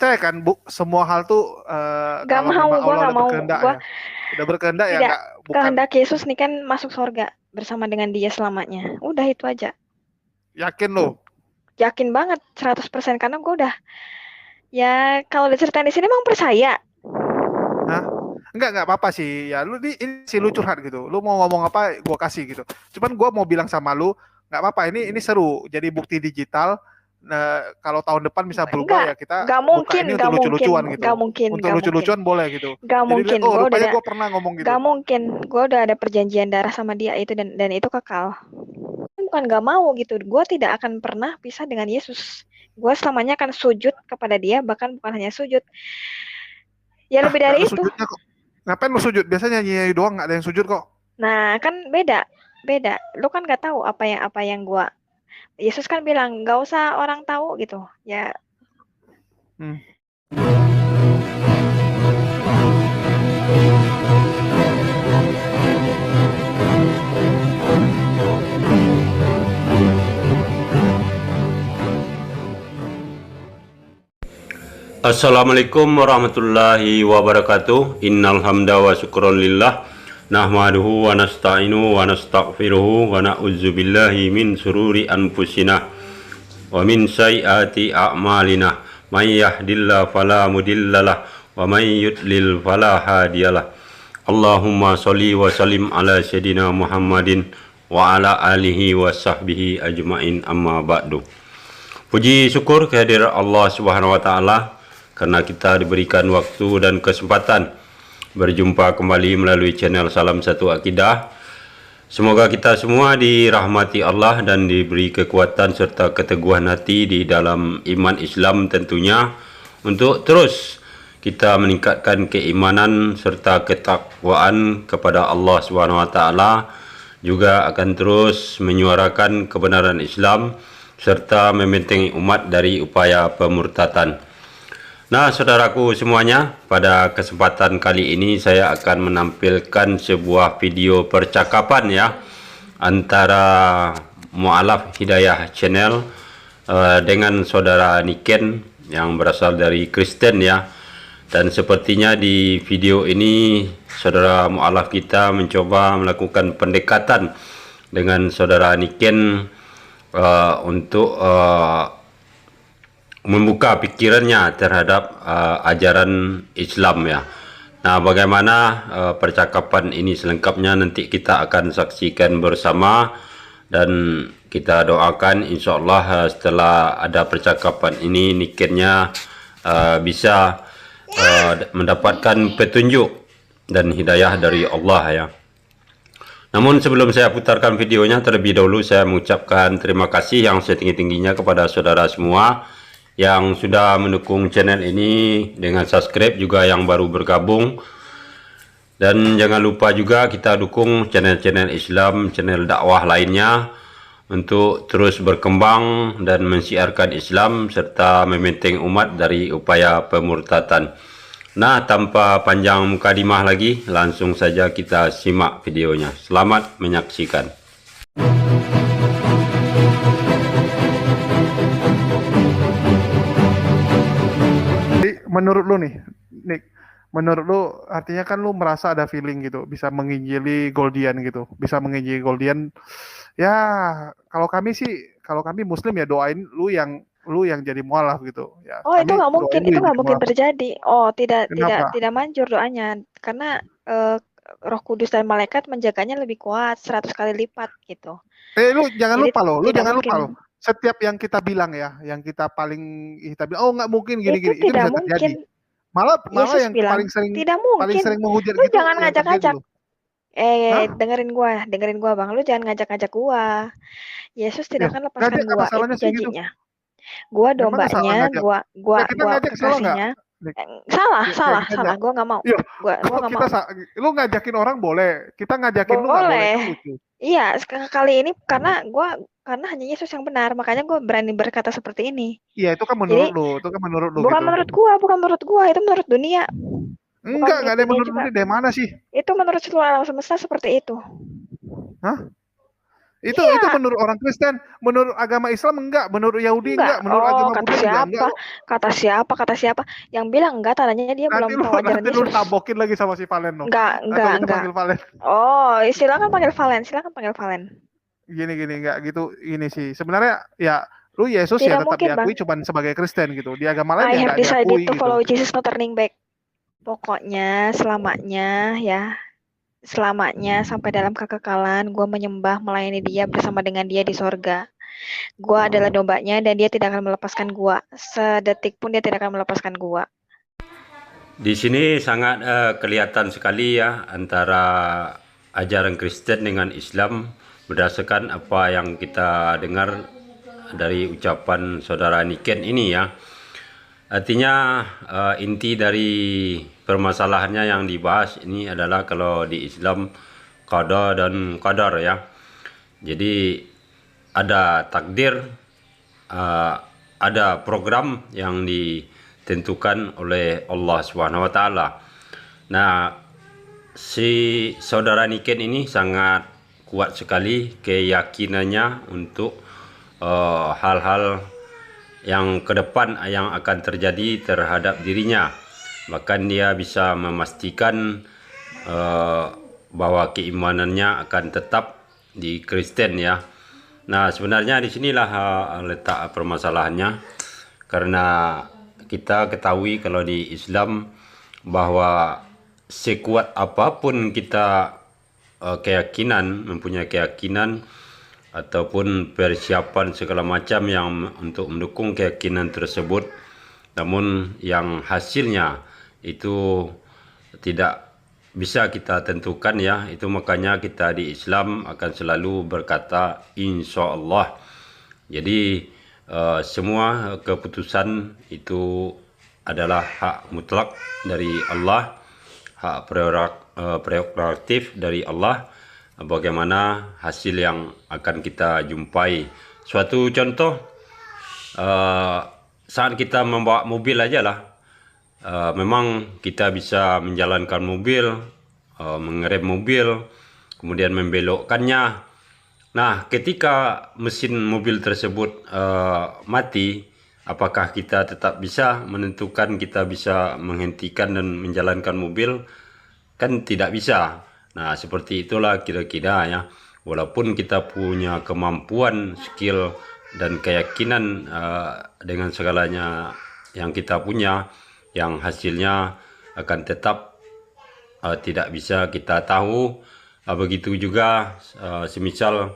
percaya kan, Bu, semua hal tuh Gak kalau mau, memang gue Allah gak udah mau. berkehendak Gue ya, udah berkehendak ya tidak, nggak, bukan. kehendak Yesus nih kan masuk surga bersama dengan dia selamanya. Udah itu aja. Yakin lo? Yakin banget 100% karena gue udah, ya kalau diceritain di sini emang percaya. Hah? Enggak apa-apa sih. Ya lu ini sih lu curhat gitu. Lu mau ngomong apa gua kasih gitu. Cuman gua mau bilang sama lu, nggak apa-apa, ini seru. Jadi bukti digital. Nah, kalau tahun depan bisa berubah Enggak, ya kita gak buka mungkin, ini untuk gak mungkin, lucu-lucuan gak gitu. mungkin, Untuk gak mungkin. lucu-lucuan boleh gitu. Gak Jadi lihat, mungkin, oh gue udah rupanya ada, gua pernah ngomong gitu. gak mungkin, gue udah ada perjanjian darah sama dia itu dan itu kekal. Bukan gak mau gitu, gue tidak akan pernah pisah dengan Yesus. Gue selamanya akan sujud kepada dia, bahkan bukan hanya sujud. Ya Ah, lebih nggak dari ada itu. sujudnya kok. Ngapain lu sujud? Biasanya nyanyi doang, nggak ada yang sujud kok. Nah kan beda, beda. Lu kan gak tahu apa yang gue. Yesus kan bilang gak usah orang tahu gitu. Ya. Hmm. Assalamualaikum warahmatullahi wabarakatuh. Innal hamda wa syukran lillah nahmaduhu wa nasta'inu wa nastaghfiruhu wa na'udzubillahi min sururi anfusina wa min sayyiati a'malina. May yahdihillahu fala mudhillalah wa may yudlil fala hadiyalah. Allahumma sholli wa sallim ala sayyidina Muhammadin wa ala alihi wa sahbihi ajmain, amma ba'du. Puji syukur kehadiran Allah Subhanahu wa taala karena kita diberikan waktu dan kesempatan berjumpa kembali melalui channel Salam Satu Akidah. Semoga kita semua dirahmati Allah dan diberi kekuatan serta keteguhan hati di dalam iman Islam tentunya, untuk terus kita meningkatkan keimanan serta ketakwaan kepada Allah Subhanahu wa taala, juga akan terus menyuarakan kebenaran Islam serta membentengi umat dari upaya pemurtatan. Nah, saudaraku semuanya, pada kesempatan kali ini saya akan menampilkan sebuah video percakapan ya antara Mu'alaf Hidayah Channel dengan saudara Niken yang berasal dari Kristen ya. Dan sepertinya di video ini saudara Mu'alaf kita mencoba melakukan pendekatan dengan saudara Niken untuk membuka pikirannya terhadap ajaran Islam ya. Nah, bagaimana percakapan ini selengkapnya nanti kita akan saksikan bersama, dan kita doakan insyaallah setelah ada percakapan ini Nikennya bisa mendapatkan petunjuk dan hidayah dari Allah ya. Namun sebelum saya putarkan videonya, terlebih dahulu saya mengucapkan terima kasih yang setinggi-tingginya kepada saudara semua yang sudah mendukung channel ini dengan subscribe, juga yang baru bergabung. Dan jangan lupa juga kita dukung channel-channel Islam, channel dakwah lainnya untuk terus berkembang dan mensiarkan Islam serta membentengi umat dari upaya pemurtatan. Nah, tanpa panjang mukadimah lagi, langsung saja kita simak videonya. Selamat menyaksikan. Menurut lu nih, Nick, menurut lu artinya kan lu merasa ada feeling gitu, bisa menginjili Goldian gitu, bisa menginjili Goldian. Ya, kalau kami Muslim ya doain lu yang jadi mualaf gitu. Ya, Oh, kami doain lu itu yang nggak jadi mungkin mualaf. terjadi. Oh, tidak, tidak, Kenapa? tidak manjur doanya, karena eh, Roh Kudus dan malaikat menjaganya lebih kuat 100 kali lipat gitu. Lu jangan Jadi lupa loh, lu tidak jangan lupa mungkin. loh. Setiap yang kita bilang ya, yang kita paling kita bilang, oh nggak mungkin Itu gini-gini, itu tidak bisa terjadi. mungkin. Malah Yesus yang bilang, tidak paling mungkin. sering menghujat Lu gitu jangan yang terjadi ngajak-ngajak. loh. Hah? Dengerin gua, Bang. Lu jangan ngajak-ngajak gua. Yesus Ya, tidak akan lepaskan ngajak apa gua, itu salahnya sih gitu? janjinya. Gua Emang salah dombanya, ngajak? gua Ya kita gua ngajak salah nggak? kekasihnya. Nih, Salah, kayak salah, kita salah. ngajak. Gua nggak mau. Iya, Gua kalau nggak kita mau. lu ngajakin orang boleh, kita ngajakin lu nggak boleh, Boleh. kan lucu. Iya, kali ini karena hanya Yesus yang benar, makanya gue berani berkata seperti ini. Iya, Jadi itu kan menurut lu bukan gitu. menurut gua, itu menurut dunia, bukan Enggak menurut ada yang dunia menurut juga. lu dari mana sih? Itu menurut seluruh alam semesta seperti itu. Hah? Itu menurut orang Kristen, menurut agama Islam enggak, menurut Yahudi enggak, menurut agama kata Buddha juga enggak. siapa? Kata siapa? Yang bilang enggak, tandanya dia belum tahu ajaran Nanti lu Yesus. tabokin lagi sama si Valen lo. Enggak. Atau kita panggil Valen. Oh, silakan panggil Valen. Gini enggak gitu. Ini sih sebenarnya ya lu Yesus ya Tidak tetap mungkin, diakui Bang. cuman sebagai Kristen gitu. Di agama lain I ya have enggak decided diakui to gitu. follow Jesus, no turning back. Pokoknya selamanya sampai dalam kekekalan, gue menyembah, melayani dia bersama dengan dia di sorga. Gue adalah dombanya dan dia tidak akan melepaskan gue. Sedetik pun dia tidak akan melepaskan gue. Di sini sangat kelihatan sekali ya antara ajaran Kristen dengan Islam berdasarkan apa yang kita dengar dari ucapan saudara Niken ini ya. Artinya inti dari permasalahannya yang dibahas ini adalah kalau di Islam qada dan qadar ya. Jadi ada takdir, ada program yang ditentukan oleh Allah Subhanahu wa taala. Nah, si saudara Niken ini sangat kuat sekali keyakinannya untuk hal-hal yang ke depan yang akan terjadi terhadap dirinya. Bahkan dia bisa memastikan bahwa keimanannya akan tetap di Kristen ya. Nah, sebenarnya di sinilah letak permasalahannya, karena kita ketahui kalau di Islam bahwa sekuat apapun kita mempunyai keyakinan ataupun persiapan segala macam yang untuk mendukung keyakinan tersebut, namun yang hasilnya itu tidak bisa kita tentukan ya. Itu makanya kita di Islam akan selalu berkata insya Allah. Jadi semua keputusan itu adalah hak mutlak dari Allah, hak prerogatif dari Allah, bagaimana hasil yang akan kita jumpai. Suatu contoh, saat kita membawa mobil aja lah, memang kita bisa menjalankan mobil, mengerem mobil, kemudian membelokkannya. Nah, ketika mesin mobil tersebut mati, apakah kita tetap bisa menentukan kita bisa menghentikan dan menjalankan mobil? Kan tidak bisa. Nah, seperti itulah kira-kira ya. Walaupun kita punya kemampuan, skill, dan keyakinan dengan segalanya yang kita punya, yang hasilnya akan tetap tidak bisa kita tahu. Begitu juga semisal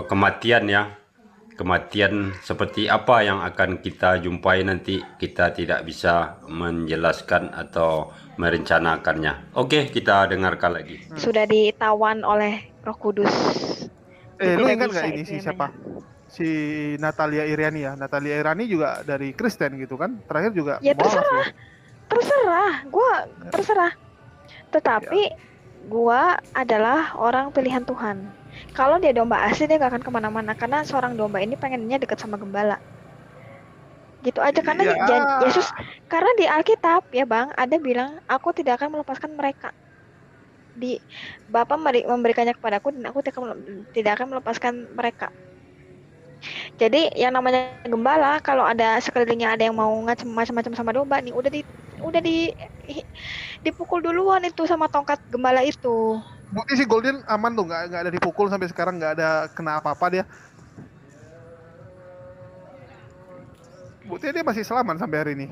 kematian ya. Kematian seperti apa yang akan kita jumpai nanti, kita tidak bisa menjelaskan atau merencanakannya. Oke, kita dengarkan lagi. Sudah ditawan oleh Roh Kudus. Lu ingat nggak ini si siapa? Si Natalia Iriani ya. Natalia Iriani juga dari Kristen gitu kan. Terakhir juga ya terserah. Terserah. Tetapi gua adalah orang pilihan Tuhan. Kalau dia domba asli, dia gak akan kemana-mana, karena seorang domba ini pengennya dekat sama gembala. Gitu aja, karena Yesus, karena di Alkitab ya Bang, ada bilang aku tidak akan melepaskan mereka. Bapa memberikannya kepadaku dan aku tidak akan melepaskan mereka. Jadi yang namanya gembala, kalau ada sekelilingnya ada yang mau macam-macam sama domba nih, udah dipukul duluan itu sama tongkat gembala itu. Bukti si Golden aman tuh, nggak ada dipukul sampai sekarang, nggak ada kena apa-apa dia. Buktinya dia masih selamat sampai hari ini.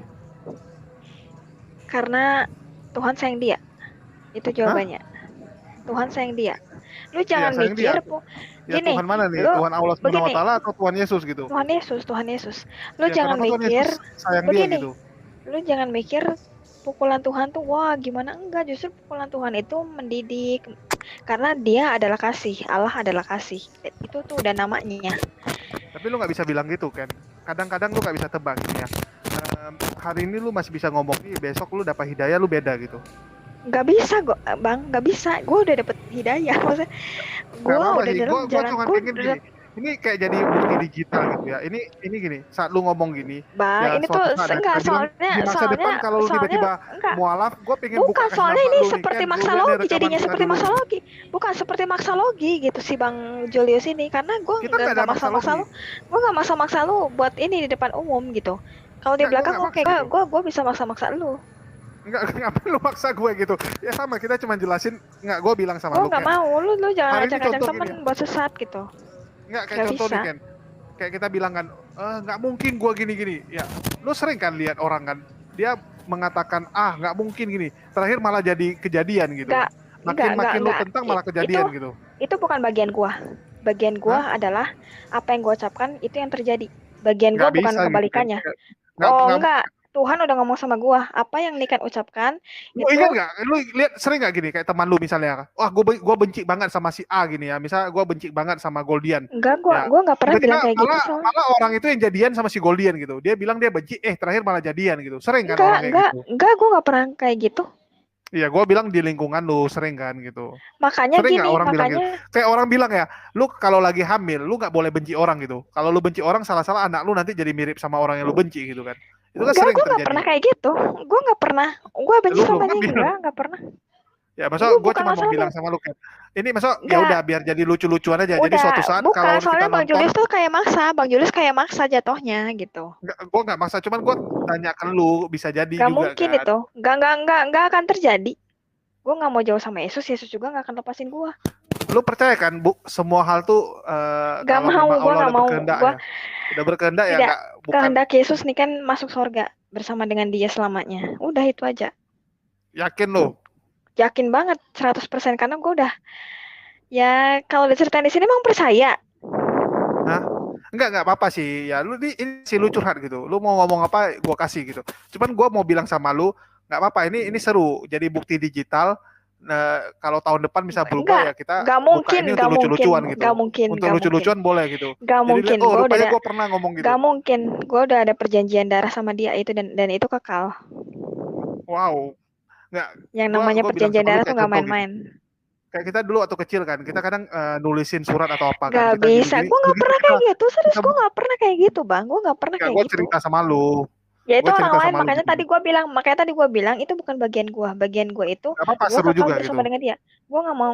Karena Tuhan sayang dia. Itu jawabannya. Tuhan sayang dia. Lu jangan mikir gini. Tuhan mana nih? Tuhan Allah Subhanahu wa taala atau Tuhan Yesus gitu? Tuhan Yesus. Lu jangan mikir sayang dia gitu. Lu jangan mikir pukulan Tuhan tuh wah gimana, enggak, justru pukulan Tuhan itu mendidik, karena dia adalah kasih, Allah adalah kasih, itu tuh udah namanya. Tapi lu nggak bisa bilang gitu kan, kadang-kadang lu nggak bisa tebak ya. Hari ini lu masih bisa ngomong nih, besok lu dapat hidayah lu beda gitu. Nggak bisa Bang, nggak bisa. Gue udah dapet hidayah, maksudnya gue udah dalam jalan. ini kayak jadi bukti digital gitu ya. Ini gini, saat lu ngomong gini, Bang, ya ini tuh suatu saat ya enggak kita bilang di masa depan kalau lu tiba-tiba enggak. mualaf, gue pengen buka Bukan, kasih soalnya nama ini lu nih seperti kan, lu maksa lihat nih logi rekaman jadinya, kita seperti dulu. maksa logi. Bukan seperti maksa logi gitu sih Bang Julius ini, karena gue Kita nggak ada maksa maksa-maksa logi. lu, gue nggak maksa-maksa lu buat ini di depan umum gitu. Kalau di Nggak, gue belakang nggak oke, maksa gitu. gue bisa maksa-maksa lu. Nggak, ngapain lu maksa gue gitu? Ya sama, kita cuma jelasin. Nggak, gue bilang sama Gue lu nggak Ken. mau, lu jangan Hari ini ngajak-ngajak contoh temen gini ya. buat sesat gitu. Nggak, kayak Nggak contoh nih bisa. Ken. Kayak kita bilang kan, nggak mungkin gue gini-gini. Ya, lu sering kan lihat orang kan, dia mengatakan nggak mungkin gini. Terakhir malah jadi kejadian gitu. Nggak, Makin lu nggak. tentang malah kejadian gitu. Itu bukan bagian gua. Bagian gua adalah apa yang gua ucapkan itu yang terjadi. Bagian gua Nggak bukan bisa gitu kan. kebalikannya. Nggak, Enggak. Tuhan udah ngomong sama gua, apa yang Niken ucapkan lu itu ingat nggak? Lu lihat sering nggak gini kayak teman lu misalnya, wah gue benci banget sama si A gini ya, misal gue benci banget sama Goldian. enggak, Ya, gua nggak pernah bilang kayak gitu soalnya. malah orang itu yang jadian sama si Goldian gitu. Dia bilang dia benci, terakhir malah jadian gitu. Sering kan orang kayak gitu. Enggak, gua nggak pernah kayak gitu. Iya, gue bilang di lingkungan lu sering kan gitu. Makanya Sering gini, nggak orang bilang gitu? Kayak orang bilang ya, lu kalau lagi hamil, lu nggak boleh benci orang gitu. Kalau lu benci orang, salah-salah anak lu nanti jadi mirip sama orang yang lu benci gitu kan. Itu kan enggak, sering gua nggak terjadi. pernah kayak gitu. Gua nggak pernah. Gua benci Lu sama kan dia, bilang. nggak pernah. Ya, masa Itu gue bukan cuma mau masalah bilang tuh. sama lu kan. Ini masa ya Nggak. udah biar jadi lucu-lucuan aja. Jadi Udah, suatu saat kalau bukan, kita soalnya Bang nonton, Julius tuh kayak maksa. Bang Julius kayak maksa jatuhnya gitu. gue nggak maksa, cuman gue tanya ke lu, bisa jadi Gak juga mungkin kan. itu. Gak akan terjadi. Gue gak mau jauh sama Yesus. Yesus juga gak akan lepasin gue. Lu percaya kan, Bu, semua hal tuh Gak kalau mau, memang gue Allah gak udah mau. berkehendak Gue ya. Udah berkehendak ya tidak. nggak, bukan. Kehendak Yesus nih kan masuk surga bersama dengan dia selamanya. Udah itu aja. Yakin lu? Yakin banget 100% karena gue udah, ya kalau diceritain di sini emang percaya. Hah? Enggak apa-apa sih. Ya lu ini sih lu curhat gitu. Lu mau ngomong apa gue kasih gitu. Cuman gue mau bilang sama lu, nggak apa-apa, ini seru. Jadi bukti digital. Nah, kalau tahun depan bisa berubah ya kita Gak buka mungkin, ini untuk lucu-lucuan gitu. Gak mungkin. Untuk lucu-lucuan boleh gitu. Gak Jadi mungkin. lihat, rupanya gue pernah ngomong gitu. Gak mungkin. Gue udah ada perjanjian darah sama dia itu dan itu kekal. Wow. Nggak, Yang namanya gua perjanjian bilang sama lu darah tuh kayak gak contoh gitu. main-main. Kayak kita dulu waktu kecil kan, kita kadang nulisin surat atau apa kan. Gak Kita bisa. gini-gini, Gue gak begitu pernah kita- kayak gitu. Serius, kita- gue gak pernah kayak gitu, Bang. Gue gak pernah Nggak, kayak gue gitu. cerita sama lu. Ya itu Gua orang cerita lain, sama lu makanya gitu. tadi gue bilang itu bukan bagian gue. Bagian gue itu Gak apa-apa, gue seru kekal juga bersama gitu. dengan dia. Gue nggak mau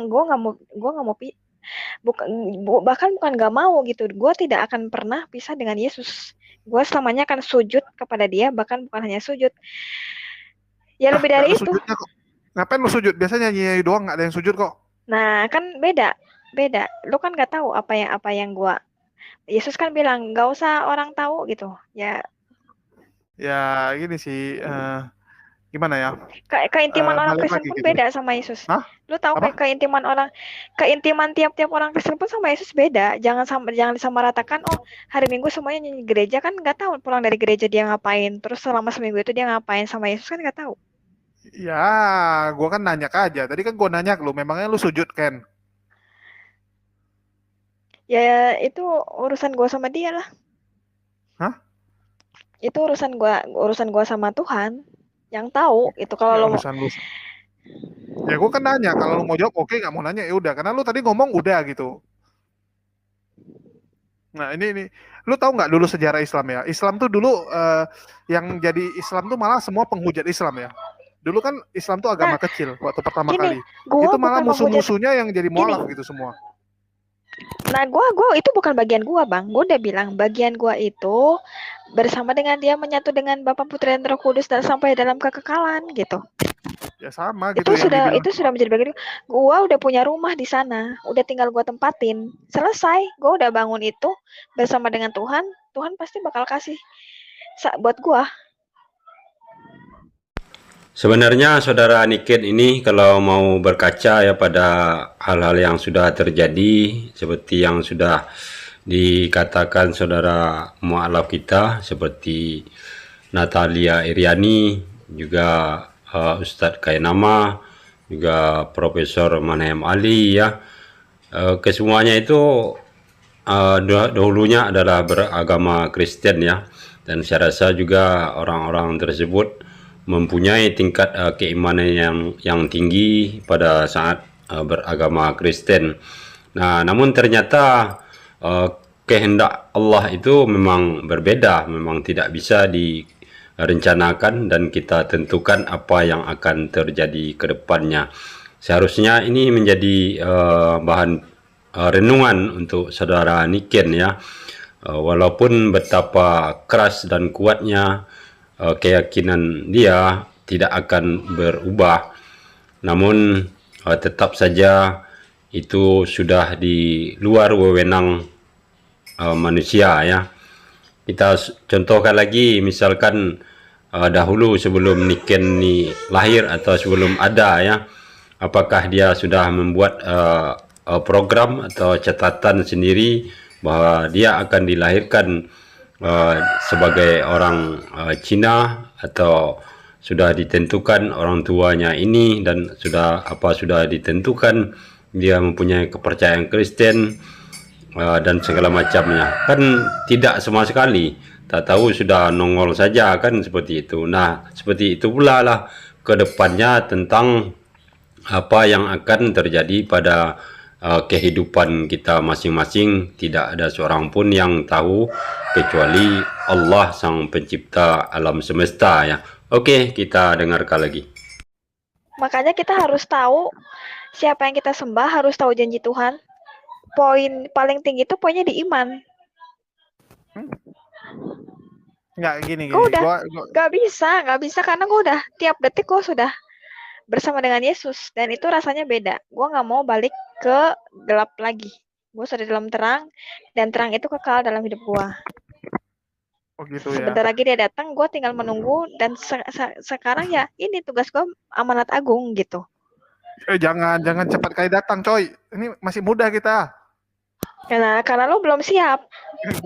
bahkan bukan nggak mau gitu. Gue tidak akan pernah pisah dengan Yesus. Gue selamanya akan sujud kepada dia, bahkan bukan hanya sujud. Ya lebih dari Lu itu. sujudnya kok. Ngapain lu sujud? Biasanya nyanyi doang, nggak ada yang sujud kok. Nah kan beda. Lu kan nggak tahu apa yang gue. Yesus kan bilang nggak usah orang tahu gitu. Ya gini sih, gimana ya? Keintiman orang balik Kristen lagi pun gitu. beda sama Yesus. Hah? Lu tahu Apa? keintiman tiap-tiap orang Kristen pun sama Yesus beda. Jangan disamaratakan. Oh, hari Minggu semuanya nyanyi gereja, kan nggak tahu pulang dari gereja dia ngapain. Terus selama seminggu itu dia ngapain sama Yesus kan nggak tahu. Ya, gua kan nanya aja. Tadi kan gua nanya ke lu, memangnya lu sujud Ken? Ya itu urusan gua sama dia lah. Hah? Itu urusan gua sama Tuhan yang tahu itu kalau Ya, lo urusan lu. Ya gua kan nanya, kalau lu mau jawab oke, nggak mau nanya ya udah. Karena lu tadi ngomong udah gitu. Nah ini, lu tahu nggak dulu sejarah Islam ya? Islam tuh dulu yang jadi Islam tuh malah semua penghujat Islam ya. Dulu kan Islam tuh agama kecil waktu pertama kali. Itu malah musuh-musuhnya yang jadi mualaf gitu semua. Nah, gua itu bukan bagian gua, Bang. Gua udah bilang bagian gua itu bersama dengan dia menyatu dengan Bapa, Putra dan Roh Kudus dan sampai dalam kekekalan gitu. Ya sama gitu. Itu sudah menjadi bagian gua. Udah punya rumah di sana, udah tinggal gua tempatin. Selesai, gua udah bangun itu bersama dengan Tuhan. Tuhan pasti bakal kasih buat gua. Sebenarnya saudara Niken ini kalau mau berkaca ya pada hal-hal yang sudah terjadi seperti yang sudah dikatakan saudara mualaf kita seperti Natalia Iriani, juga Ustadz Kainama, juga Profesor Manahem Ali ya. Kesemuanya itu dahulunya adalah beragama Kristen ya, dan saya rasa juga orang-orang tersebut mempunyai tingkat keimanan yang tinggi pada saat beragama Kristen. Nah, namun ternyata kehendak Allah itu memang berbeda, memang tidak bisa direncanakan dan kita tentukan apa yang akan terjadi ke depannya. Seharusnya ini menjadi bahan renungan untuk saudara Niken ya. Walaupun betapa keras dan kuatnya keyakinan dia tidak akan berubah, namun tetap saja itu sudah di luar wewenang manusia ya. Kita contohkan lagi, misalkan dahulu sebelum Niken ni lahir atau sebelum ada ya, apakah dia sudah membuat program atau catatan sendiri bahwa dia akan dilahirkan sebagai orang Cina, atau sudah ditentukan orang tuanya ini dan sudah ditentukan dia mempunyai kepercayaan Kristen dan segala macamnya? Kan tidak sama sekali, tak tahu sudah nongol saja kan, seperti itu. Nah, seperti itu pula lah ke depannya tentang apa yang akan terjadi pada kehidupan kita masing-masing. Tidak ada seorang pun yang tahu kecuali Allah sang pencipta alam semesta ya. Oke, kita dengarkan lagi. Makanya kita harus tahu siapa yang kita sembah, harus tahu janji Tuhan. Poin paling tinggi itu poinnya di iman. Nggak gini. Gue udah nggak bisa karena gue udah tiap detik gue sudah bersama dengan Yesus dan itu rasanya beda. Gue nggak mau balik ke gelap lagi. Gue sudah dalam terang dan terang itu kekal dalam hidup gue. Oh gitu ya. Sebentar lagi dia datang, gue tinggal menunggu dan sekarang ya ini tugas gue, amanat agung gitu. Jangan cepat kali datang, coy. Ini masih muda kita. Karena lu belum siap.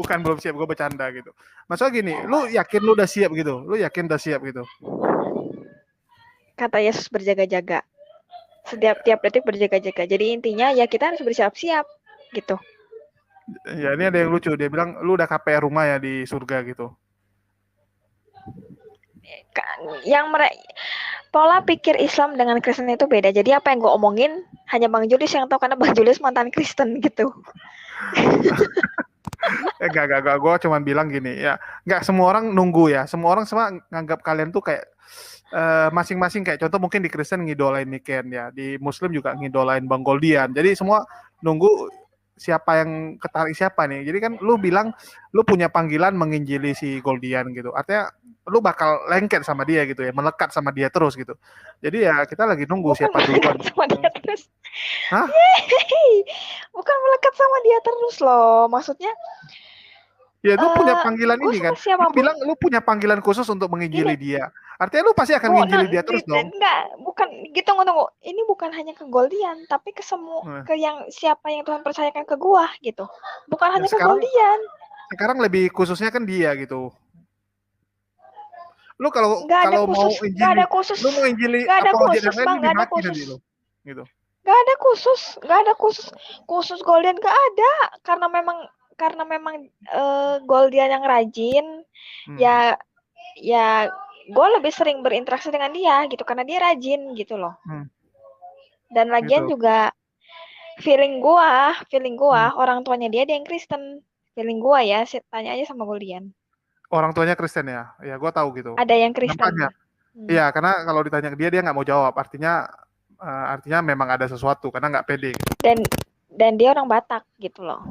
Bukan belum siap, gue bercanda gitu. Maksudnya gini, lu yakin lu udah siap gitu? Lu yakin udah siap gitu? Kata Yesus berjaga-jaga. Setiap tiap detik berjaga-jaga. Jadi intinya ya kita harus bersiap-siap gitu. Ya ini ada yang lucu, dia bilang lu udah KPR rumah ya di surga gitu. Pola pikir Islam dengan Kristen itu beda. Jadi apa yang gue omongin hanya Bang Julius yang tahu karena Bang Julius mantan Kristen gitu. Enggak, gue cuma bilang gini ya, enggak semua orang nunggu ya, semua orang semua nganggap kalian tuh kayak masing-masing, kayak contoh mungkin di Kristen ngidolain Niken ya, di Muslim juga ngidolain Bang Goldian, jadi semua nunggu siapa yang ketarik siapa nih. Jadi kan lu bilang lu punya panggilan menginjili si Goldian gitu, artinya lu bakal lengket sama dia gitu ya, melekat sama dia terus gitu. Jadi ya kita lagi nunggu siapa duluan sama dia terus. Hah? Bukan melekat sama dia terus loh, maksudnya ya lu punya panggilan ini kan, lu bilang lu punya panggilan khusus untuk menginjili dia, artinya lu pasti akan menginjili dia terus dong. Enggak, bukan gitu, tunggu. Ini bukan hanya ke Goldian, tapi ke semua, ke yang siapa yang Tuhan percayakan ke gua gitu. Bukan hanya ke Goldian. Sekarang lebih khususnya kan dia gitu. Lu kalau mau injili, gak ada khusus, lu mau injili gak ada apa khusus, Bang, gak ada khusus. Gitu. Gak ada khusus Goldian, gak ada, karena memang Goldian yang rajin, ya gue lebih sering berinteraksi dengan dia gitu karena dia rajin gitu loh. Dan lagian gitu. Juga feeling gue orang tuanya dia yang Kristen, feeling gue ya, tanya aja sama Goldian. Orang tuanya Kristen ya, ya gue tahu gitu. Ada yang Kristen. Iya, karena kalau ditanya ke dia nggak mau jawab, artinya memang ada sesuatu karena nggak pede. Gitu. Dan dia orang Batak gitu loh.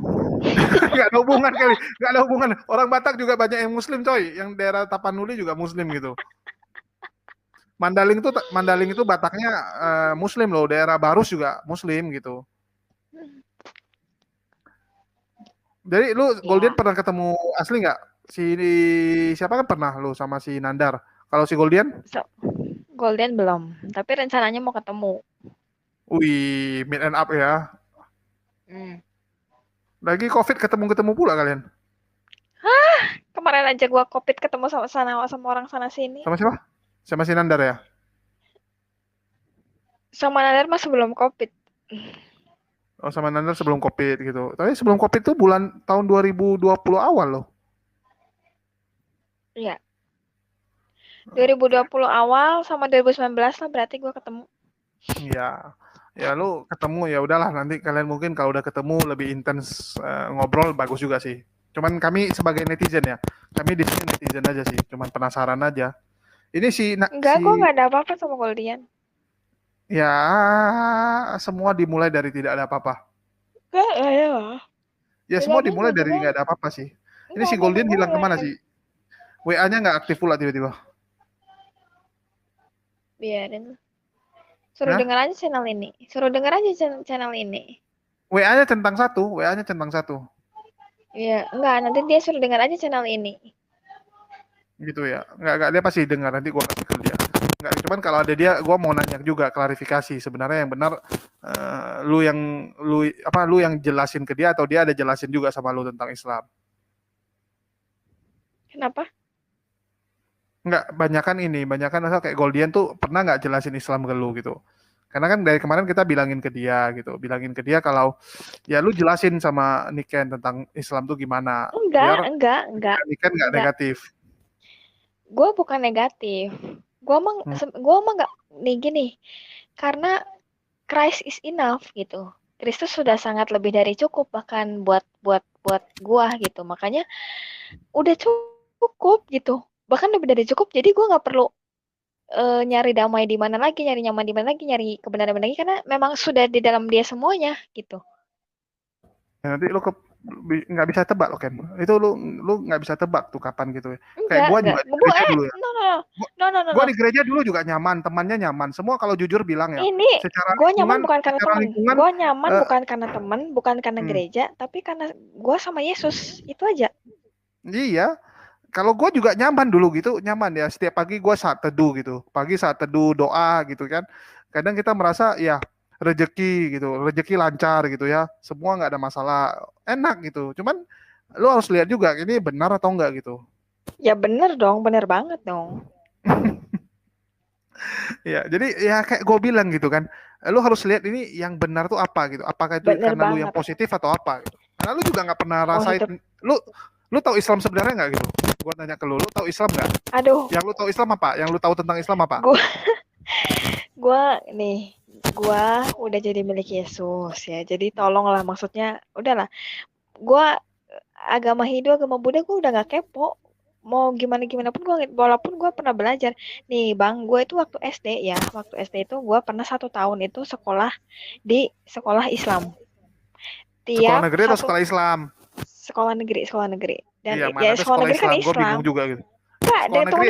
Nggak ada hubungan kali, nggak ada hubungan. Orang Batak juga banyak yang Muslim coy, yang daerah Tapanuli juga Muslim gitu. Mandaling itu Bataknya Muslim loh, daerah Barus juga Muslim gitu. Jadi lu Goldian pernah ketemu asli nggak? Siapa kan pernah lu sama si Nandar? Kalau si Goldian? Goldian belum, tapi rencananya mau ketemu. Wih, meet and up ya. Lagi COVID ketemu pula kalian? Kemarin aja gua COVID ketemu sama orang sana sini. Sama siapa? Sama si Nandar ya? Sama Nandar mah sebelum COVID. Oh, sama Nandar sebelum COVID gitu. Tapi sebelum COVID tuh tahun 2020 awal loh. Iya. 2020 awal sama 2019 lah berarti gua ketemu. Iya. Ya lu ketemu ya udahlah, nanti kalian mungkin kalau udah ketemu lebih intens ngobrol bagus juga sih. Cuman kami sebagai netizen ya, kami di sini netizen aja sih, cuman penasaran aja. Ini Enggak, gue nggak ada apa-apa sama Goldian. ya semua dimulai dari tidak ada apa-apa. Enggak ada. Ya semua Tidak ada dimulai dari hubungan. nggak ada apa-apa sih. Ini Nggak si ada Golden hilang hubungan. kemana sih? WA-nya nggak aktif pula tiba-tiba. Biarin. Suruh Hah? denger aja channel ini. Suruh denger aja channel ini. WA-nya centang satu, WA-nya centang satu. Iya, enggak, nanti dia suruh denger aja channel ini. Gitu ya. Nggak dia pasti dengar, nanti gua kasih ke dia. Nggak, cuman kalau ada dia, gua mau nanya juga klarifikasi. Sebenarnya yang benar lu yang jelasin ke dia atau dia ada jelasin juga sama lu tentang Islam? Kenapa? Nggak, banyakan asal kayak Goldian tuh pernah nggak jelasin Islam ke lu gitu. Karena kan dari kemarin kita bilangin ke dia kalau ya lu jelasin sama Niken tentang Islam tuh gimana, biar Niken nggak Enggak. negatif. Gue bukan negatif. Gue emang nggak nih gini. Karena Christ is enough gitu. Kristus sudah sangat lebih dari cukup bahkan buat gua gitu. Makanya udah cukup gitu. Bahkan lebih dari cukup. Jadi gua nggak perlu nyari damai di mana lagi, nyari nyaman di mana lagi, nyari kebenaran lagi karena memang sudah di dalam dia semuanya gitu. Ya, nanti lu nggak bisa tebak loh Ken. Itu lu nggak bisa tebak tuh kapan gitu ya. Kayak gua juga di gereja dulu ya. Gua di gereja dulu juga nyaman, temannya nyaman. Semua kalau jujur bilang ya. Ini Secara gue nyaman lingkungan, bukan karena secara teman. lingkungan, Gue nyaman eh, bukan karena teman, bukan karena gereja, tapi karena gue sama Yesus. Itu aja. iya. Kalau gue juga nyaman dulu gitu, nyaman ya. Setiap pagi gue saat teduh gitu. Pagi saat teduh doa gitu kan. Kadang kita merasa ya rezeki gitu, rezeki lancar gitu ya. Semua nggak ada masalah, enak gitu. Cuman lu harus lihat juga ini benar atau enggak gitu. Ya bener dong, bener banget dong. Ya, jadi ya kayak gue bilang gitu kan. Lu harus lihat ini yang benar tuh apa gitu. Apakah itu Bener karena lu yang banget. positif atau apa gitu. Karena lu juga nggak pernah rasain. Positif. Lu tahu Islam sebenarnya nggak gitu? Gue nanya ke lu tahu Islam nggak? Aduh, Yang lu tahu Islam apa? Yang lu tahu tentang Islam apa? gue udah jadi milik Yesus ya. Jadi tolonglah, maksudnya udahlah. Gue agama Hindu, agama Buddha gue udah gak kepo. Mau gimana pun gue, walaupun gue pernah belajar. Nih bang, gue itu waktu SD ya. Waktu SD itu gue pernah 1 tahun itu sekolah di sekolah Islam. Sekolah negeri atau sekolah Islam? Sekolah negeri. Dan iya, mana ya sekolah negeri kan Islam. Gue bingung juga gitu. Enggak,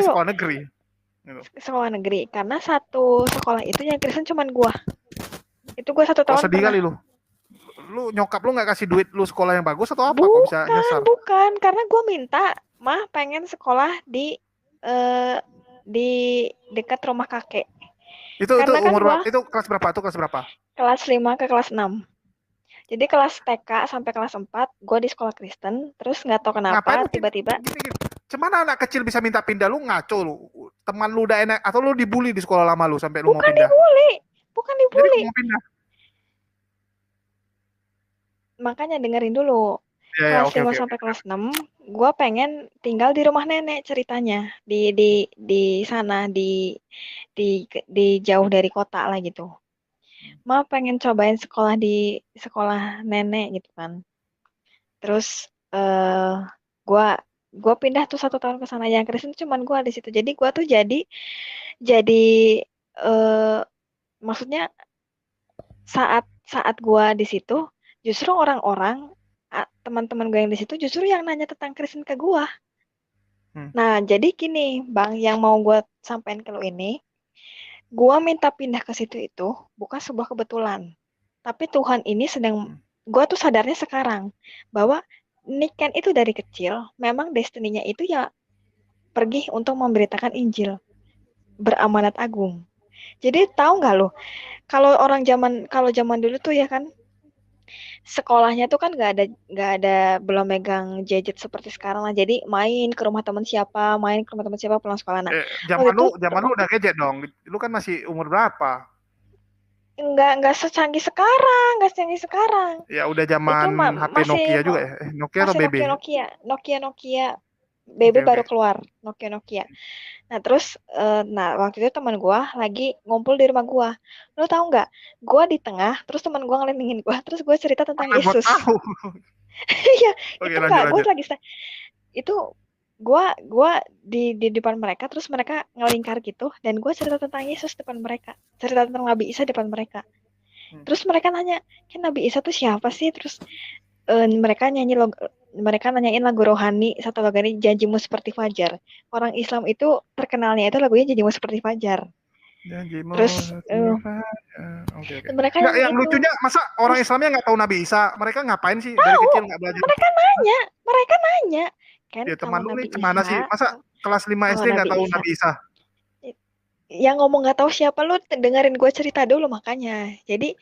Sekolah negeri. Gitu. Sekolah negeri. Karena satu sekolah itu yang Kristen cuman gue. Itu gue 1 tahun sedih pernah. Kali lu nyokap lu nggak kasih duit lu sekolah yang bagus atau apa? Kok bisa nyasar? Bukan, karena gue minta, mah pengen sekolah di dekat rumah kakek. Itu umur berapa? Itu kelas berapa? Kelas 5 ke kelas 6. Jadi kelas TK sampai kelas 4 gue di sekolah Kristen, terus nggak tahu kenapa tiba-tiba. Cuman anak kecil bisa minta pindah, lu ngaco lu. Teman lu udah enak atau lu dibully di sekolah lama lu sampai lu mau pindah? Bukan dibully. Jadi mau pindah. Makanya dengerin dulu. Ya, kelas 5 sampai kelas 6, gue pengen tinggal di rumah nenek ceritanya. Di sana, di jauh dari kota lah gitu. Ma pengen cobain sekolah di sekolah nenek gitu kan. Terus gue pindah tuh 1 tahun ke sana. Yang Kristen cuman gue di situ. Jadi gue tuh jadi maksudnya saat gue di situ justru orang-orang teman-teman gue yang di situ justru yang nanya tentang Kristen ke gue. Nah, jadi gini, Bang, yang mau gue sampaikan ke lo ini, gue minta pindah ke situ itu bukan sebuah kebetulan. Tapi Tuhan ini gue tuh sadarnya sekarang bahwa Niken itu dari kecil memang destininya itu ya pergi untuk memberitakan Injil, beramanat agung. Jadi tahu nggak lo, kalau zaman dulu tuh ya kan, sekolahnya tuh kan nggak ada belum megang gadget seperti sekarang lah. Jadi main ke rumah teman siapa pulang sekolah. Nah, zaman lu udah gadget dong. Lu kan masih umur berapa? Nggak secanggih sekarang. Ya udah zaman HP Nokia juga ya. Nokia atau BB? Nokia. BB Oke, baru oke. keluar, Nokia. Nah terus, nah waktu itu teman gue lagi ngumpul di rumah gue. Lo tau nggak? Gue di tengah, terus teman gue ngelindungin gue, terus gue cerita tentang Mana gua Yesus. tahu. Iya, Oke, itu nggak, lanjut gue lanjut. lagi itu gue di depan mereka, terus mereka ngelingkar gitu, dan gue cerita tentang Yesus depan mereka, cerita tentang Nabi Isa depan mereka. Hmm. Terus mereka nanya, kan Nabi Isa tuh siapa sih? Terus mereka nanyain lagu rohani, satu lagu ini Janjimu Seperti Fajar. Orang Islam itu terkenalnya itu lagunya Janjimu Seperti Fajar. Janjimu Terus oke, oke. mereka Nggak, nyanyi yang itu. lucunya masa orang Terus Islamnya nggak tahu Nabi Isa? Mereka ngapain sih dari tahu, kecil nggak belajar? mereka nanya, kan Ya teman kalau lu nih Nabi gimana sih? Isa, Masa kelas 5 kalau SD nggak Nabi tahu Isa, Nabi Isa? yang ngomong nggak tahu siapa, lu dengerin gue cerita dulu makanya. Jadi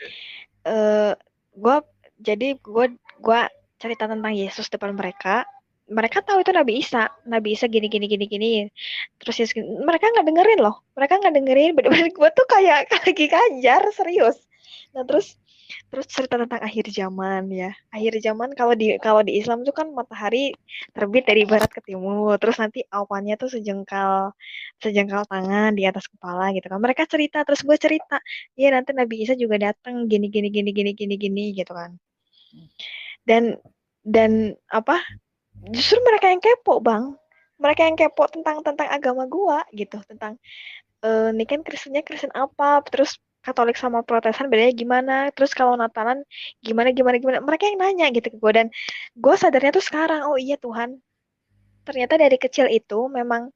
eh gue gue cerita tentang Yesus depan mereka. Mereka tahu itu Nabi Isa gini gini gini gini. Terus Yesus gini. Mereka nggak dengerin loh, mereka nggak dengerin. Bener-bener gue tuh kayak lagi kajar serius. Nah terus terus cerita tentang akhir zaman ya. Akhir zaman kalau di Islam tuh kan matahari terbit dari barat ke timur. Terus nanti awannya tuh sejengkal sejengkal tangan di atas kepala gitu kan. Mereka cerita, terus gue cerita, iya nanti Nabi Isa juga datang gini gini gini gini gini gini gitu kan. Dan apa? Justru mereka yang kepo, Bang. Mereka yang kepo tentang tentang agama gua gitu, tentang ini kan Kristennya Kristen apa, terus Katolik sama Protestan bedanya gimana, terus kalau Natalan gimana gimana gimana. Mereka yang nanya gitu ke gue, dan gue sadarnya tuh sekarang, oh iya Tuhan, ternyata dari kecil itu memang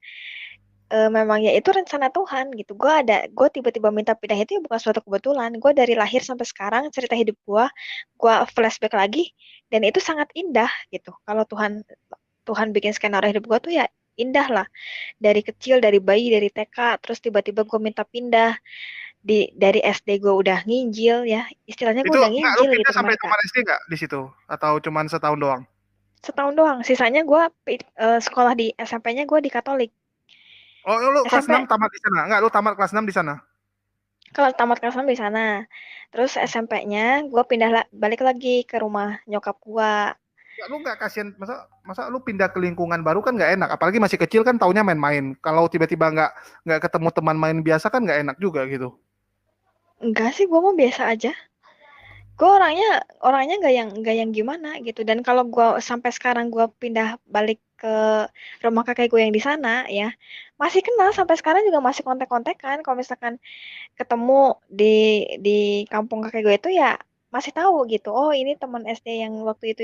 ya itu rencana Tuhan gitu. Gue tiba-tiba minta pindah itu ya bukan suatu kebetulan. Gue dari lahir sampai sekarang cerita hidup gue flashback lagi, dan itu sangat indah gitu. Kalau Tuhan Tuhan bikin skenario hidup gue tuh ya indah lah. Dari kecil, dari bayi, dari TK, terus tiba-tiba gue minta pindah, dari SD gue udah nginjil ya, istilahnya gue Itu udah nggak lu nginjil pindah gitu ke sampai mereka. taman SD nggak di situ? Atau cuman setahun doang? Setahun doang, sisanya gue sekolah di SMP-nya gue di Katolik. Oh, lu kelas 6 SMP tamat di sana? Nggak, lu tamat kelas 6 di sana? kalau tamat kelas 6 di sana. Terus SMP-nya gue pindah balik lagi ke rumah nyokap gue. Nggak, lu nggak kasihan, masa masa lu pindah ke lingkungan baru kan nggak enak, apalagi masih kecil kan taunya main-main. Kalau tiba-tiba nggak ketemu teman main biasa kan nggak enak juga gitu. Enggak sih, gue mau biasa aja. Gue orangnya nggak yang gimana gitu. Dan kalau gue sampai sekarang gue pindah balik ke rumah kakek gue yang di sana ya, masih kenal sampai sekarang, juga masih kontak-kontakan. Kalau misalkan ketemu di di kampung kakek gue itu ya masih tahu gitu. Oh ini teman SD yang waktu itu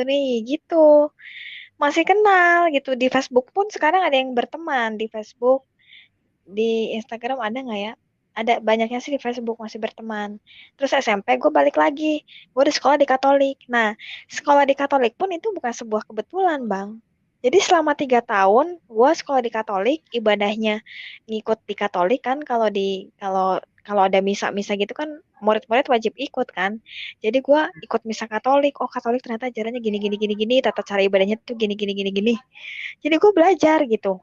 nih gitu. Masih kenal gitu. Di Facebook pun sekarang ada yang berteman di Facebook, di Instagram ada nggak ya? Ada, banyaknya sih di Facebook masih berteman. Terus SMP gue balik lagi, gue di sekolah di Katolik. Nah, sekolah di Katolik pun itu bukan sebuah kebetulan, Bang. Jadi selama 3 tahun gue sekolah di Katolik, ibadahnya ngikut di Katolik kan. Kalau kalau ada misa-misa gitu kan murid-murid wajib ikut kan. Jadi gue ikut misa Katolik. Oh Katolik ternyata ajarannya gini gini gini gini, tata cara ibadahnya tuh gini gini gini gini. Jadi gue belajar gitu.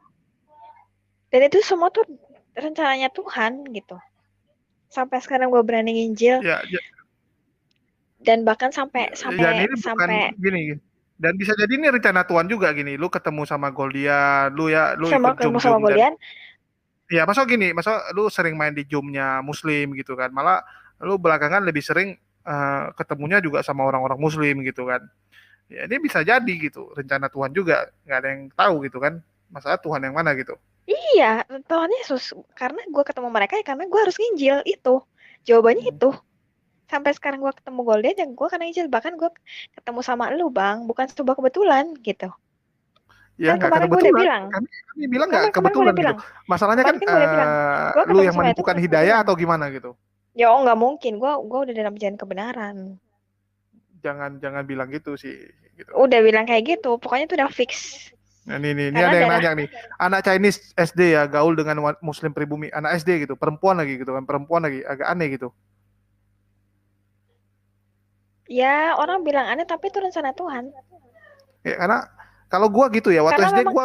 Dan itu semua tuh rencananya Tuhan gitu. Sampai sekarang gue berani nginjil, Ya, dan bahkan sampai dan sampai ini bukan sampai gini. Dan bisa jadi ini rencana Tuhan juga gini. Lu ketemu sama Goldia, lu sama ikut ketemu sama Jum-Jum dan Golian. ya masa gini, masa lu sering main di Jumnya Muslim gitu kan. Malah lu belakangan lebih sering ketemunya juga sama orang-orang Muslim gitu kan. Ya ini bisa jadi gitu. Rencana Tuhan juga nggak ada yang tahu gitu kan. Masalah Tuhan yang mana gitu. Iya, Tuhan Yesus. Karena gue ketemu mereka ya karena gue harus nginjil itu. Jawabannya Hmm. itu. Sampai sekarang gue ketemu Golian ya gue karena nginjil. Bahkan gue ketemu sama lu, Bang. Bukan sebuah kebetulan gitu. Ya Kan nggak kemarin gue udah kebetulan. bilang. Kami bilang nggak Kemarin gue kebetulan udah gitu. bilang. Masalahnya kan Kemarin kan gue udah bilang. Gue lu ketemu yang sama itu menemukan bukan hidayah kebetulan. atau gimana gitu. Ya oh nggak mungkin. Gue udah dalam jalan kebenaran. Jangan jangan bilang gitu sih gitu. Udah bilang kayak gitu. Pokoknya itu udah fix. Nah, ini Karena ada yang darah. nanya nih. Anak Chinese SD ya gaul dengan Muslim pribumi. Anak SD gitu, perempuan lagi gitu kan, perempuan lagi agak aneh gitu. Ya, orang bilang aneh tapi itu rencana Tuhan. Ya karena kalau gua gitu ya, waktu Karena SD memang, gua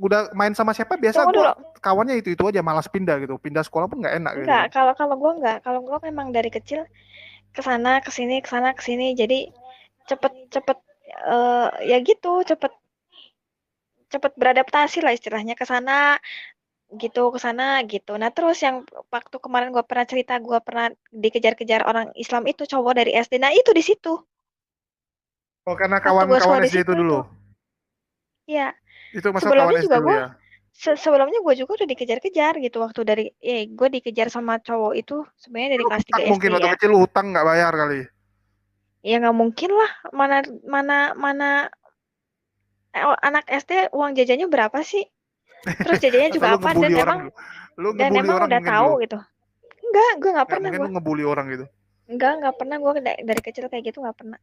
udah main sama siapa biasa tunggu dulu. gua kawannya itu aja, malas pindah gitu. Pindah sekolah pun nggak enak gitu Enggak, kan. kalau gue enggak. Kalau gue memang dari kecil ke sana, ke sini, ke sana, ke sini. Jadi cepet cepet ya gitu, cepet cepet beradaptasi lah istilahnya ke sana gitu, ke sana gitu. Nah, terus yang waktu kemarin gua pernah cerita gua pernah dikejar-kejar orang Islam itu cowok dari SD. Nah, itu di situ. Oh, karena Waktu gua kawan-kawan sekolah di SD situ itu itu. dulu. Iya. Itu masuk kawan Sebelumnya SD juga lu gua ya. sebelumnya gua juga udah dikejar-kejar gitu waktu dari gua dikejar sama cowok itu sebenarnya dari Lu kelas hutang 3 SD mungkin waktu ya. kecil lu hutang nggak bayar kali. Ya nggak mungkin lah, mana mana mana anak SD uang jajannya berapa sih? Terus jajannya Atau juga lu apa ngebully orang dulu. Lu dan ngebully emang orang udah mungkin tahu dulu. gitu. Enggak, nggak Nggak pernah mungkin gua. lu ngebully orang gitu. Nggak pernah gua dari kecil kayak gitu nggak pernah.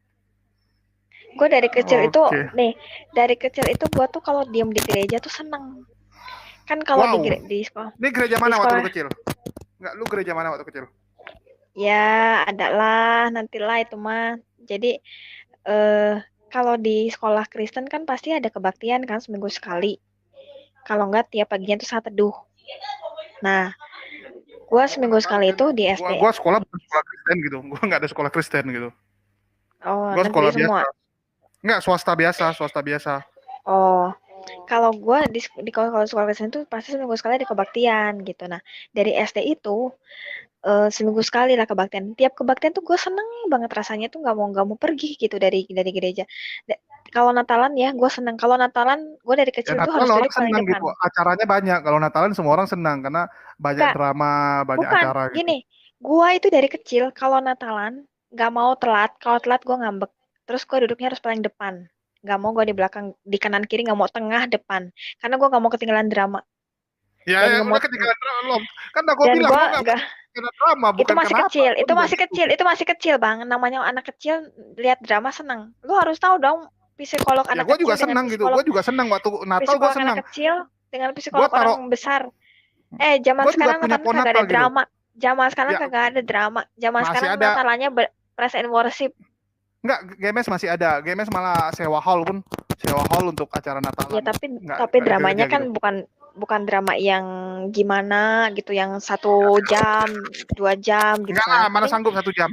Gue dari kecil itu Oke. nih, dari kecil itu gue tuh kalau diem di gereja tuh seneng. Kan kalau Wow. di sekolah, Ini gereja di mana waktu sekolah lu kecil? Nggak, lu gereja mana waktu kecil? ya ada lah nantilah itu mah. Jadi eh kalau di sekolah Kristen kan pasti ada kebaktian kan seminggu sekali. Kalau enggak tiap paginya tuh saat teduh. Nah, gue Gua seminggu nggak tahu, sekali Jen. itu di SD. Gua sekolah bukan sekolah Kristen gitu. Gua nggak ada sekolah Kristen gitu. Oh, Gua negeri sekolah semua. biasa. Nggak, swasta biasa, swasta biasa. Oh, kalau gue kalau sekolah Kristen itu pasti seminggu sekali ada kebaktian gitu. Nah, dari SD itu seminggu sekali lah kebaktian. Tiap kebaktian tuh gue seneng banget rasanya tuh nggak mau pergi gitu dari gereja. Kalau Natalan ya gue seneng. Kalau Natalan gue dari Ya kecil tuh Natal harus orang duduk paling senang depan. gitu. Acaranya banyak. Kalau Natalan semua orang senang karena banyak Enggak, drama, banyak bukan. acara gitu. Gini, gue itu dari kecil kalau Natalan nggak mau telat. Kalau telat gue ngambek. Terus gue duduknya harus paling depan. Nggak mau gue di belakang, di kanan kiri nggak mau tengah depan. Karena gue nggak mau ketinggalan drama Ya, dan ya nggak mau udah ketinggalan drama. Kan udah gue dan bilang gue lu nggak mau nggak. ketinggalan drama, Itu bukan masih kenapa. kecil, Gue itu juga masih gitu. kecil, itu masih kecil, Bang. Namanya anak kecil lihat drama seneng. Lu harus tahu dong psikolog Ya anak gue juga kecil dengan senang gitu. Gue juga senang waktu Natal gue psikolog anak senang. kecil dengan Gue psikolog orang taruh, besar. Zaman gue juga sekarang punya Natal pohon kagak ada Natal gitu. drama. Zaman sekarang Ya kagak ada drama. Zaman masih sekarang ada. Natalannya praise and worship. Enggak, GMS masih ada. GMS malah sewa hall untuk acara Ya Natalan. tapi Nggak di gereja dramanya kan gitu. bukan drama yang gimana gitu, yang 1 jam, 2 jam gitu Enggak lah, kan. mana Paling sanggup 1 jam.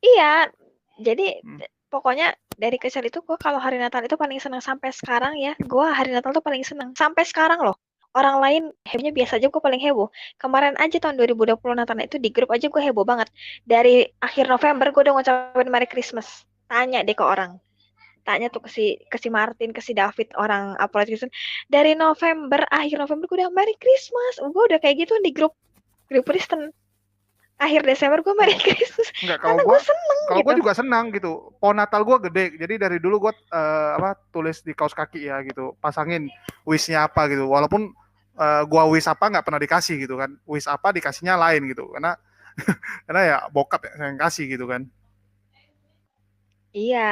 iya, jadi Hmm. pokoknya dari kecil itu gue kalau hari Natal itu paling senang sampai sekarang ya. Gue hari Natal tuh paling senang sampai sekarang loh. Orang lain hebohnya biasa aja, gue paling heboh. Kemarin aja tahun 2020 Natal itu di grup aja gue heboh banget. Dari akhir November gue udah ngucapin Merry Christmas. Tanya deh ke orang. Tanya tuh ke si Martin, ke si David, orang Apollo Kristen. Dari akhir November gue udah Merry Christmas. Gue udah kayak gitu di grup Kristen. Akhir Desember gue Merry Christmas. Enggak, Karena gue seneng kalau gitu. gue juga senang gitu. Pohon Natal gue gede, jadi dari dulu gue tulis di kaos kaki ya gitu, pasangin wishnya apa gitu. Walaupun gue wish apa nggak pernah dikasih gitu kan, wish apa dikasihnya lain gitu, karena karena ya bokap yang kasih gitu kan. Iya,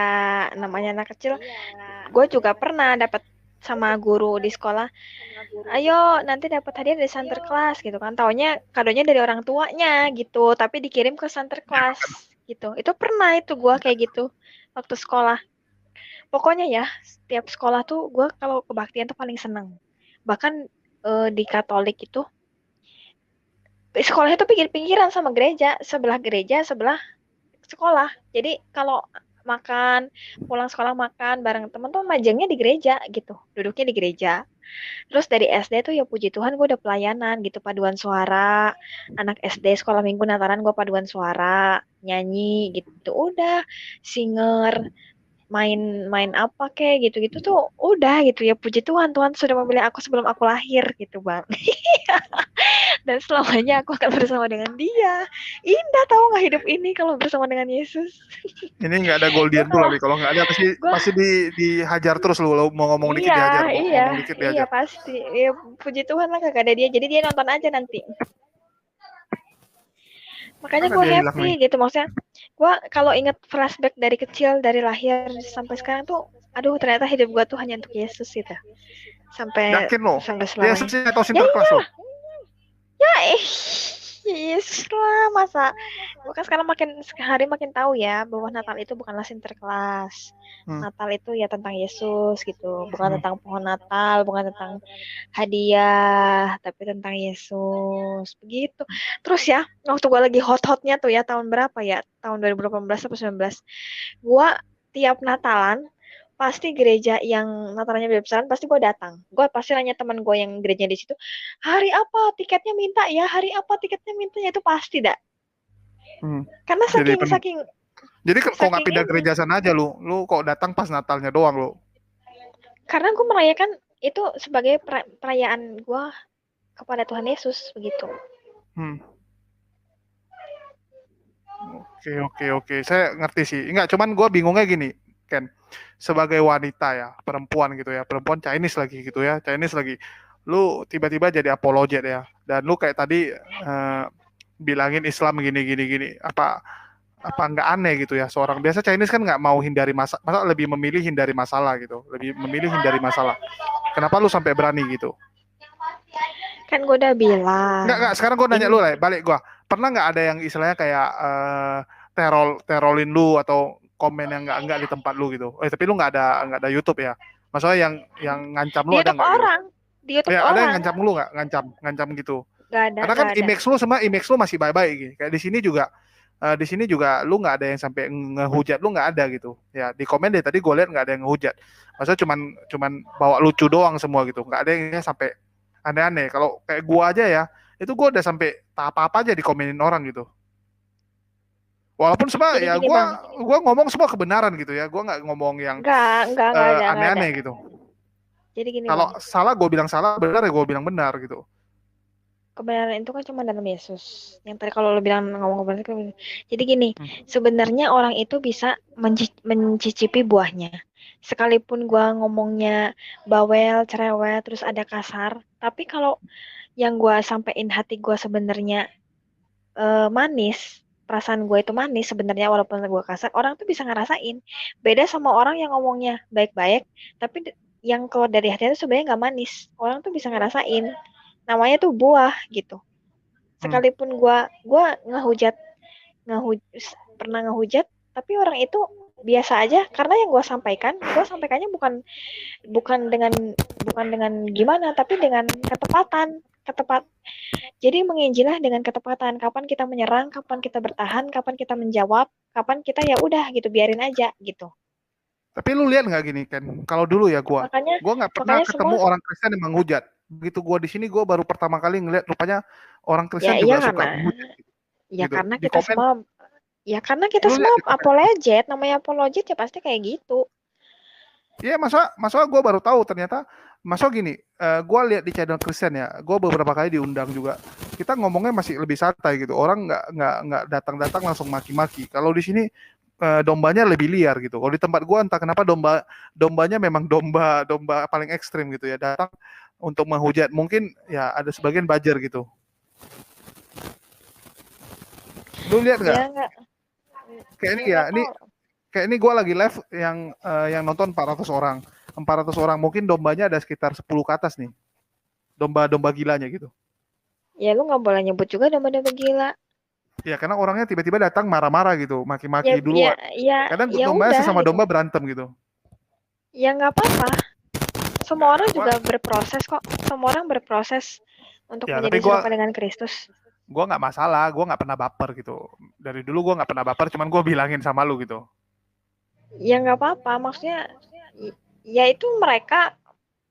namanya anak kecil. Gue juga pernah dapat sama guru di sekolah. Ayo, nanti dapat hadiah dari santer kelas gitu kan. Taunya kadonya dari orang tuanya gitu, tapi dikirim ke santer kelas gitu. Itu pernah itu gue kayak gitu waktu sekolah. Pokoknya ya, setiap sekolah tuh gue kalau kebaktian tuh paling seneng. Bahkan di Katolik itu sekolahnya tuh pinggir-pinggiran sama gereja, sebelah sekolah. Jadi kalau pulang sekolah makan bareng temen tuh majangnya di gereja gitu, duduknya di gereja. Terus dari SD tuh ya puji Tuhan gue udah pelayanan gitu, paduan suara. Anak SD sekolah minggu Natalan gue paduan suara, nyanyi gitu. Udah singer, main apa kayak gitu-gitu tuh udah gitu ya, puji Tuhan, Tuhan sudah memilih aku sebelum aku lahir gitu, Bang. Dan selamanya aku akan bersama dengan dia. Indah tahu nggak hidup ini kalau bersama dengan Yesus. Ini nggak ada Gue goldian tuh kalau lagi, kalau nggak ada pasti gue pasti dihajar terus lu. Lu mau ngomong dikit iya dihajar, mau iya ngomong dikit iya dihajar. pasti ya, puji Tuhan lah kagak ada dia, jadi dia nonton aja nanti. Makanya Mana gue dia hilang happy nih? gitu, maksudnya gue kalau inget flashback dari kecil, dari lahir sampai sekarang tuh, aduh ternyata hidup gue tuh hanya untuk Yesus gitu, sampai Yakin lo? sampai Yesus selamanya. atau Ya Sinterklas lo? ya Yesus lah, masa gue kan sekarang makin hari makin tahu ya bahwa Natal itu bukanlah Sinterklas. Hmm. Natal itu ya tentang Yesus gitu, bukan Hmm. tentang pohon Natal, bukan tentang hadiah, tapi tentang Yesus begitu. Terus ya waktu gue lagi hot-hotnya tuh ya, tahun berapa ya, tahun 2018 atau 2019, gue tiap Natalan pasti gereja yang Natalnya besar-besaran pasti gue datang. Gue pasti nanya teman gue yang gereja di situ, hari apa tiketnya minta ya, hari apa tiketnya mintanya, itu pasti dah. Karena Jadi saking jadi kok nggak saking pindah ini. gereja sana aja lu kok datang pas Natalnya doang lu? Karena gue merayakan itu sebagai perayaan gue kepada Tuhan Yesus begitu. Oke. Saya ngerti sih. Enggak, cuman gue bingungnya gini, Ken. Sebagai wanita ya, perempuan gitu ya, perempuan Chinese lagi gitu ya, Chinese lagi. Lu tiba-tiba jadi apologet ya, dan lu kayak tadi bilangin Islam gini. Apa nggak aneh gitu ya, seorang biasa Chinese kan nggak mau hindari masa lebih memilih hindari masalah gitu, lebih memilih hindari masalah. Kenapa lu sampai berani gitu? Kan gue udah bilang. Enggak, sekarang gue nanya lu lah, balik gue. Pernah nggak ada yang istilahnya kayak terolin lu atau komen yang nggak di tempat lu gitu? Tapi lu nggak ada YouTube ya? Maksudnya yang ngancam lu Di ada YouTube nggak gitu? orang. Di YouTube Ya, orang. ada yang ngancam lu nggak? Ngancam gitu. Gak ada. Karena kan image lu masih baik-baik gitu. Kayak di sini juga lu nggak ada yang sampai ngehujat lu, nggak ada gitu. Ya di komen deh tadi gue lihat nggak ada yang ngehujat. Maksudnya cuman bawa lucu doang semua gitu. Nggak ada yang sampai aneh-aneh. Kalau kayak gua aja ya, itu gua udah sampai apa-apa aja dikomenin orang gitu. Walaupun semua Jadi ya gini, Bang. gua ngomong semua kebenaran gitu ya. Gua nggak ngomong yang Nggak ada. aneh-aneh gitu. Jadi gini, Kalau Bang. salah gua bilang salah, benar ya gua bilang benar gitu. Kebenaran itu kan cuma dalam Yesus. Yang tadi kalau lo bilang ngomong kebenaran. Jadi gini, sebenarnya orang itu bisa mencicipi buahnya. Sekalipun gua ngomongnya bawel, cerewet, terus ada kasar, tapi kalau yang gua sampein hati gua sebenarnya manis, perasaan gue itu manis sebenarnya, walaupun gue kasar, orang tuh bisa ngerasain. Beda sama orang yang ngomongnya baik-baik, tapi yang keluar dari hatinya itu sebenarnya nggak manis. Orang tuh bisa ngerasain. Namanya tuh buah gitu. Sekalipun gue pernah ngehujat, tapi orang itu biasa aja, karena yang gue sampaikannya bukan dengan gimana, tapi dengan ketepatan. Jadi menginjilah dengan ketepatan. Kapan kita menyerang, kapan kita bertahan, kapan kita menjawab, kapan kita ya udah gitu, biarin aja gitu. Tapi lu lihat nggak gini kan? Kalau dulu ya gua nggak pernah ketemu orang Kristen yang menghujat. Begitu gua di sini, gua baru pertama kali ngeliat rupanya orang Kristen juga suka menghujat. Ya gitu. karena kita semua apologet, namanya apologet ya pasti kayak gitu. Iya, masa gue baru tahu ternyata. Masa gini, gue lihat di channel Kristen ya, gue beberapa kali diundang juga. Kita ngomongnya masih lebih santai gitu. Orang nggak datang langsung maki-maki. Kalau di sini dombanya lebih liar gitu. Kalau di tempat gue entah kenapa dombanya memang domba paling ekstrim gitu ya. Datang untuk menghujat. Mungkin ya ada sebagian bajer gitu. Lu lihat nggak? Ya, Kayak ini gue lagi live yang nonton 400 orang. 400 orang, mungkin dombanya ada sekitar 10 ke atas nih. Domba gilanya gitu. Ya lu nggak boleh nyebut juga domba-domba gila. Ya karena orangnya tiba-tiba datang marah-marah gitu, maki-maki duluan. Kadang dombanya sesama domba berantem gitu. Ya nggak apa-apa. Semua orang juga berproses kok. Semua orang berproses untuk menjadi serupa dengan Kristus. Gue nggak masalah, gue nggak pernah baper gitu. Dari dulu gue nggak pernah baper, cuman gue bilangin sama lu gitu. Ya nggak apa-apa, maksudnya ya itu mereka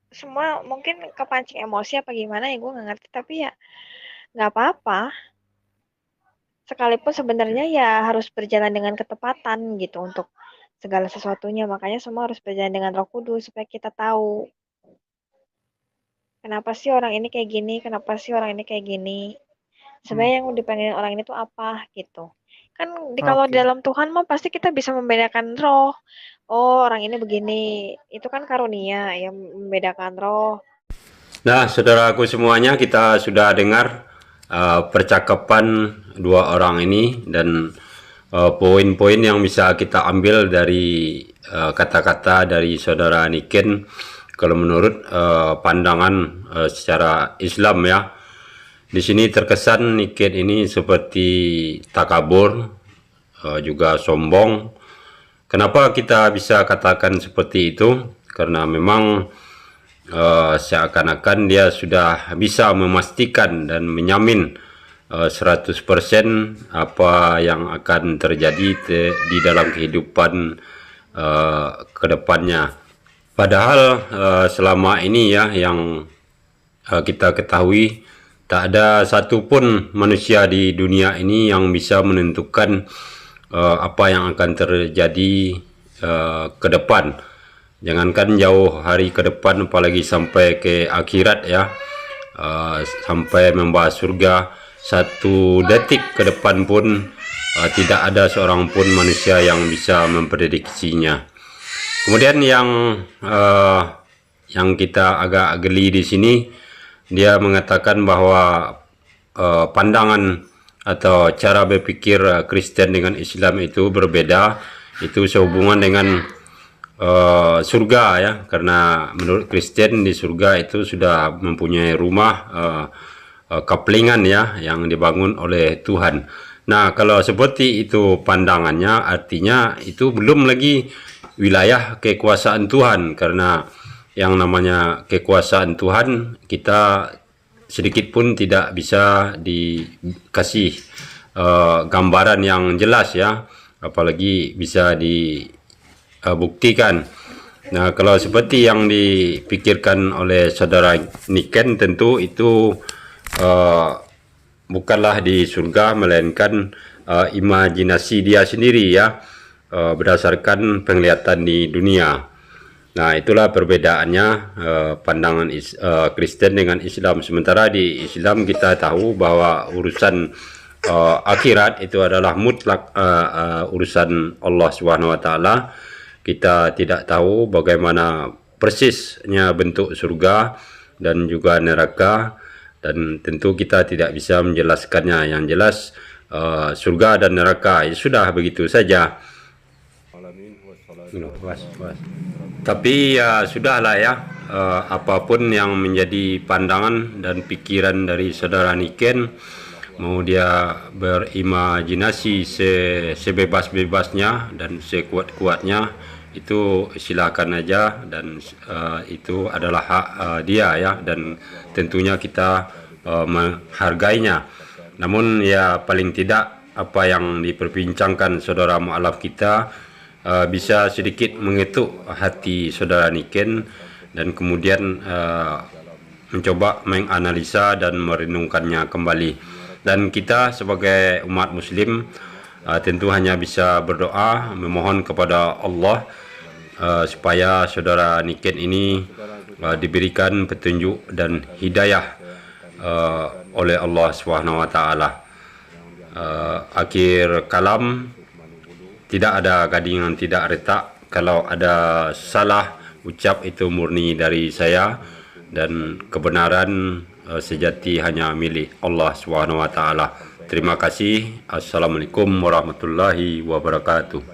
semua mungkin kepancing emosi apa gimana ya gue nggak ngerti, tapi ya nggak apa-apa. Sekalipun sebenarnya ya harus berjalan dengan ketepatan gitu untuk segala sesuatunya, makanya semua harus berjalan dengan Roh Kudus supaya kita tahu kenapa sih orang ini kayak gini, kenapa sih orang ini kayak gini. Sebenarnya yang dipengenin orang ini tuh apa gitu. Kan kalau dalam Tuhan mah pasti kita bisa membedakan roh. Oh, orang ini begini. Itu kan karunia yang membedakan roh. Nah, saudaraku semuanya, kita sudah dengar percakapan dua orang ini dan poin-poin yang bisa kita ambil dari kata-kata dari saudara Niken. Kalau menurut pandangan secara Islam ya, di sini terkesan Niken ini seperti takabur, juga sombong. Kenapa kita bisa katakan seperti itu? Karena memang seakan-akan dia sudah bisa memastikan dan menyamin 100% apa yang akan terjadi di dalam kehidupan ke depannya. Padahal selama ini ya yang kita ketahui, tak ada satupun manusia di dunia ini yang bisa menentukan apa yang akan terjadi ke depan. Jangankan jauh hari ke depan, apalagi sampai ke akhirat ya, sampai membahas surga, satu detik ke depan pun tidak ada seorang pun manusia yang bisa memprediksinya. Kemudian yang kita agak geli di sini, dia mengatakan bahwa pandangan atau cara berpikir Kristen dengan Islam itu berbeda. Itu sehubungan dengan surga ya, karena menurut Kristen di surga itu sudah mempunyai rumah kaplingan ya yang dibangun oleh Tuhan. Nah, kalau seperti itu pandangannya, artinya itu belum lagi wilayah kekuasaan Tuhan, karena yang namanya kekuasaan Tuhan kita sedikit pun tidak bisa dikasih gambaran yang jelas ya, apalagi bisa dibuktikan. Nah, kalau seperti yang dipikirkan oleh saudara Niken, tentu itu bukanlah di surga, melainkan imajinasi dia sendiri ya, berdasarkan penglihatan di dunia. Nah, itulah perbedaannya pandangan Kristen dengan Islam. Sementara di Islam kita tahu bahwa urusan akhirat itu adalah mutlak urusan Allah SWT. Kita tidak tahu bagaimana persisnya bentuk surga dan juga neraka, dan tentu kita tidak bisa menjelaskannya. Yang jelas surga dan neraka ya sudah begitu saja. Tapi ya sudahlah ya, apapun yang menjadi pandangan dan pikiran dari saudara Niken, mau dia berimajinasi sebebas-bebasnya dan sekuat-kuatnya, itu silakan aja, dan itu adalah hak dia ya, dan tentunya kita menghargainya. Namun ya paling tidak apa yang diperbincangkan saudara mualaf kita bisa sedikit mengetuk hati saudara Niken, dan kemudian mencoba menganalisa dan merenungkannya kembali. Dan kita sebagai umat muslim tentu hanya bisa berdoa, memohon kepada Allah supaya saudara Niken ini diberikan petunjuk dan hidayah oleh Allah SWT. Akhir kalam, tidak ada gading yang tidak retak. Kalau ada salah ucap, itu murni dari saya, dan kebenaran sejati hanya milik Allah SWT. Terima kasih. Assalamualaikum warahmatullahi wabarakatuh.